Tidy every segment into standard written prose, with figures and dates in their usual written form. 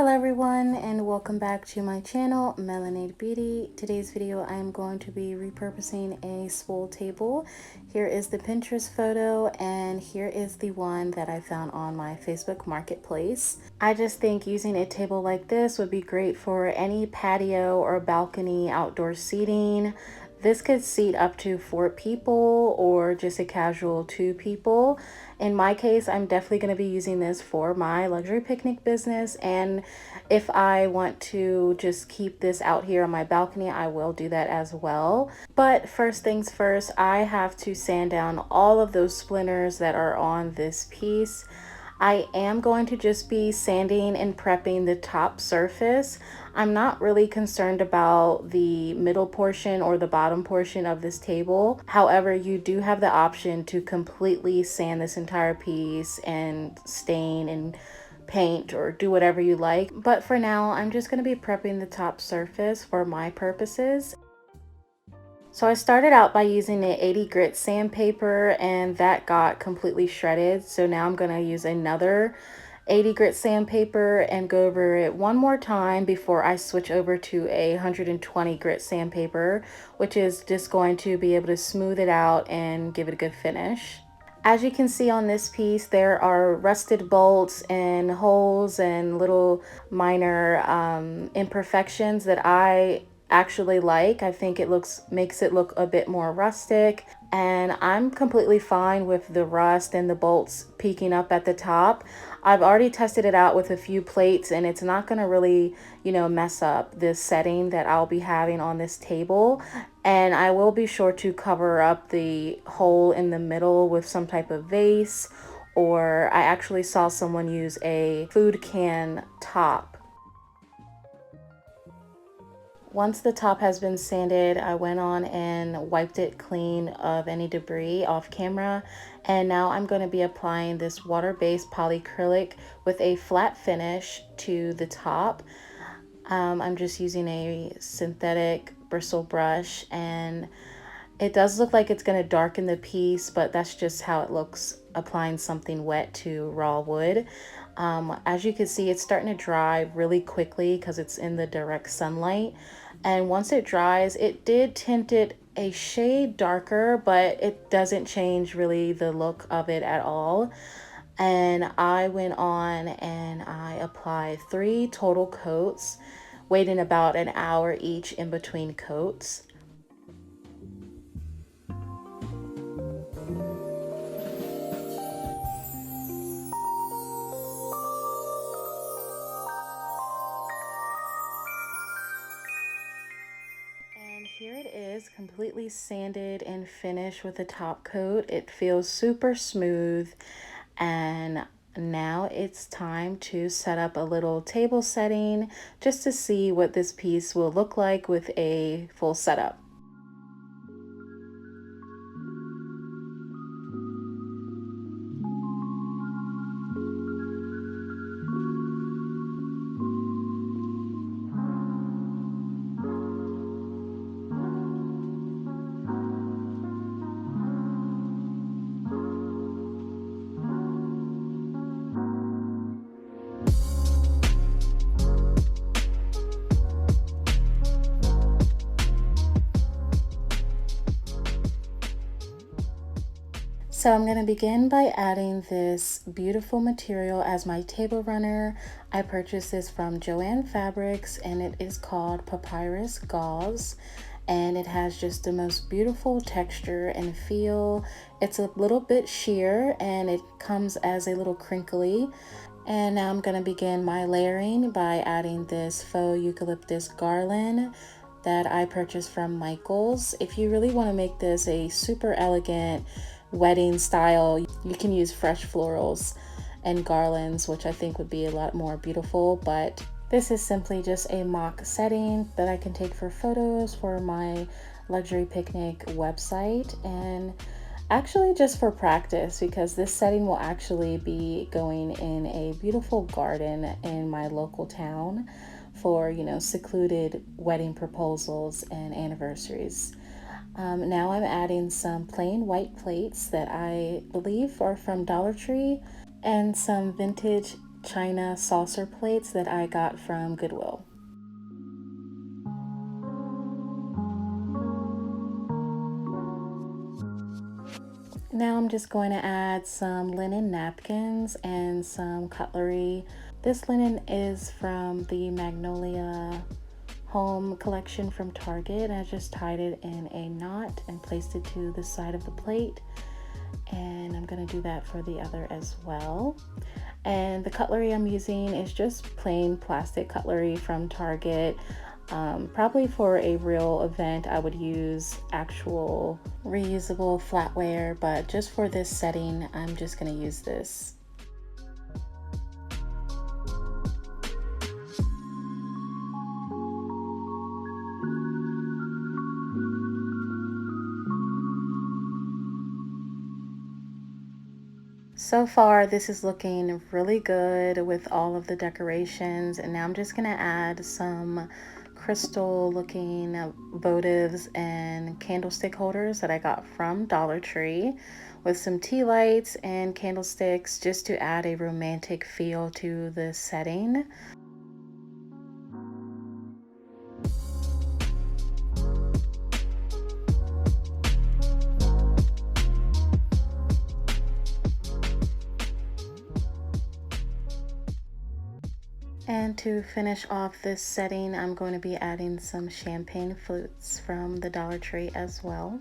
Hello everyone and welcome back to my channel, Melanated Beauty. Today's video I am going to be repurposing a spool table. Here is the Pinterest photo and here is the one that I found on my Facebook marketplace. I just think using a table like this would be great for any patio or balcony outdoor seating. This could seat up to 4 people or just a casual 2 people. In my case, I'm definitely going to be using this for my luxury picnic business, and if I want to just keep this out here on my balcony, I will do that as well. But first things first, I have to sand down all of those splinters that are on this piece. I am going to just be sanding and prepping the top surface. I'm not really concerned about the middle portion or the bottom portion of this table. However, you do have the option to completely sand this entire piece and stain and paint or do whatever you like. But for now, I'm just going to be prepping the top surface for my purposes. So I started out by using an 80 grit sandpaper and that got completely shredded. So now I'm going to use another 80 grit sandpaper and go over it one more time before I switch over to a 120 grit sandpaper, which is just going to be able to smooth it out and give it a good finish. As you can see on this piece, there are rusted bolts and holes and little minor imperfections that I actually like. I think it makes it look a bit more rustic, and I'm completely fine with the rust and the bolts peeking up at the top. I've already tested it out with a few plates and it's not going to really, mess up this setting that I'll be having on this table. And I will be sure to cover up the hole in the middle with some type of vase, or I actually saw someone use a food can top. Once the top has been sanded, I went on and wiped it clean of any debris off camera. And now I'm going to be applying this water-based polyacrylic with a flat finish to the top. I'm just using a synthetic bristle brush, and it does look like it's going to darken the piece, but that's just how it looks applying something wet to raw wood. As you can see, it's starting to dry really quickly because it's in the direct sunlight. And once it dries, it did tint it a shade darker, but it doesn't change really the look of it at all. And I went on and I applied 3 total coats, waiting about an hour each in between coats. Here it is, completely sanded and finished with the top coat. It feels super smooth, and now it's time to set up a little table setting just to see what this piece will look like with a full setup. So I'm going to begin by adding this beautiful material as my table runner. I purchased this from Joann Fabrics and it is called Papyrus Gauze, and it has just the most beautiful texture and feel. It's a little bit sheer and it comes as a little crinkly. And now I'm going to begin my layering by adding this faux eucalyptus garland that I purchased from Michaels. If you really want to make this a super elegant wedding style, you can use fresh florals and garlands, which I think would be a lot more beautiful, but this is simply just a mock setting that I can take for photos for my luxury picnic website, and actually just for practice, because this setting will actually be going in a beautiful garden in my local town for, secluded wedding proposals and anniversaries. Now I'm adding some plain white plates that I believe are from Dollar Tree and some vintage china saucer plates that I got from Goodwill. Now I'm just going to add some linen napkins and some cutlery. This linen is from the Magnolia Home collection from Target, and I just tied it in a knot and placed it to the side of the plate. And I'm going to do that for the other as well. And the cutlery I'm using is just plain plastic cutlery from Target. Probably for a real event I would use actual reusable flatware, but just for this setting I'm just going to use this. So far this is looking really good with all of the decorations, and now I'm just going to add some crystal looking votives and candlestick holders that I got from Dollar Tree with some tea lights and candlesticks just to add a romantic feel to the setting. And to finish off this setting, I'm going to be adding some champagne flutes from the Dollar Tree as well.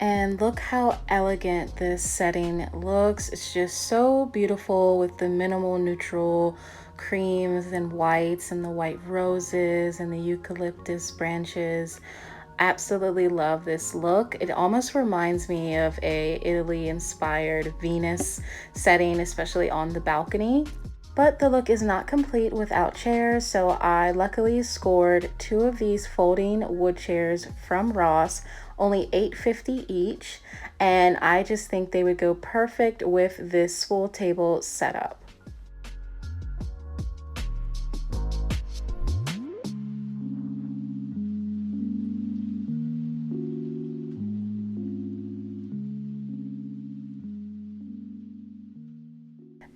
And look how elegant this setting looks. It's just so beautiful with the minimal neutral creams and whites and the white roses and the eucalyptus branches. Absolutely love this look. It almost reminds me of a Italy inspired Venus setting, especially on the balcony. But the look is not complete without chairs, so I luckily scored 2 of these folding wood chairs from Ross, only $8.50 each, and I just think they would go perfect with this spool table setup.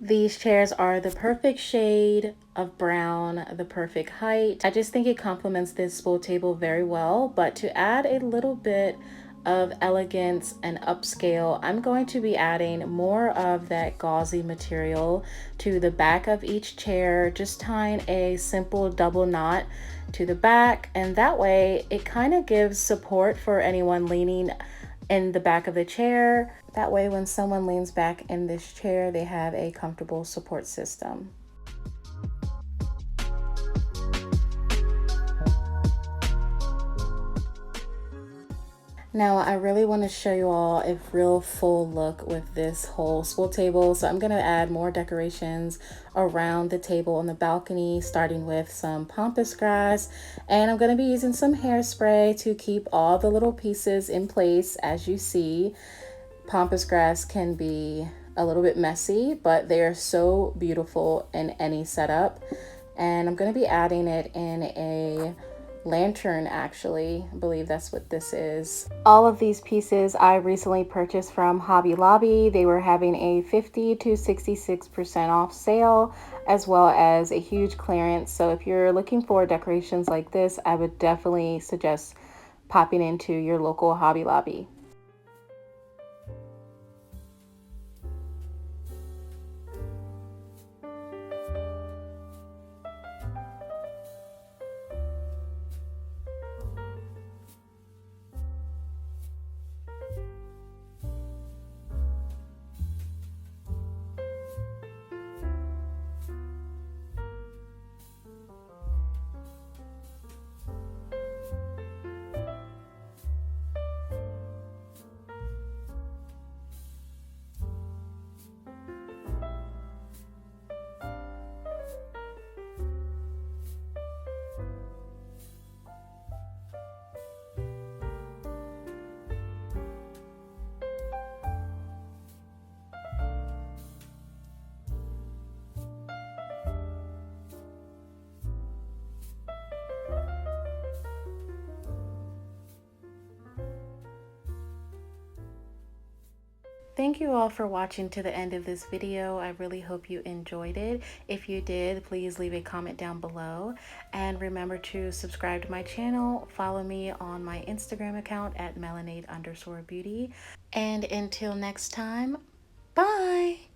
These chairs are the perfect shade of brown, the perfect height. I just think it complements this spool table very well, but to add a little bit of elegance and upscale, I'm going to be adding more of that gauzy material to the back of each chair, just tying a simple double knot to the back, and that way it kind of gives support for anyone leaning in the back of the chair. That way when someone leans back in this chair, they have a comfortable support system. Now I really want to show you all a real full look with this whole spool table. So I'm going to add more decorations around the table on the balcony, starting with some pampas grass. And I'm going to be using some hairspray to keep all the little pieces in place. As you see, pampas grass can be a little bit messy, but they are so beautiful in any setup. And I'm going to be adding it in a lantern, actually. I believe that's what this is. All of these pieces I recently purchased from Hobby Lobby. They were having a 50 to 66% off sale, as well as a huge clearance. So if you're looking for decorations like this, I would definitely suggest popping into your local Hobby Lobby. thank you all for watching to the end of this video. I really hope you enjoyed it. If you did, please leave a comment down below. And remember to subscribe to my channel. Follow me on my Instagram account at melanade_beauty. And until next time, bye!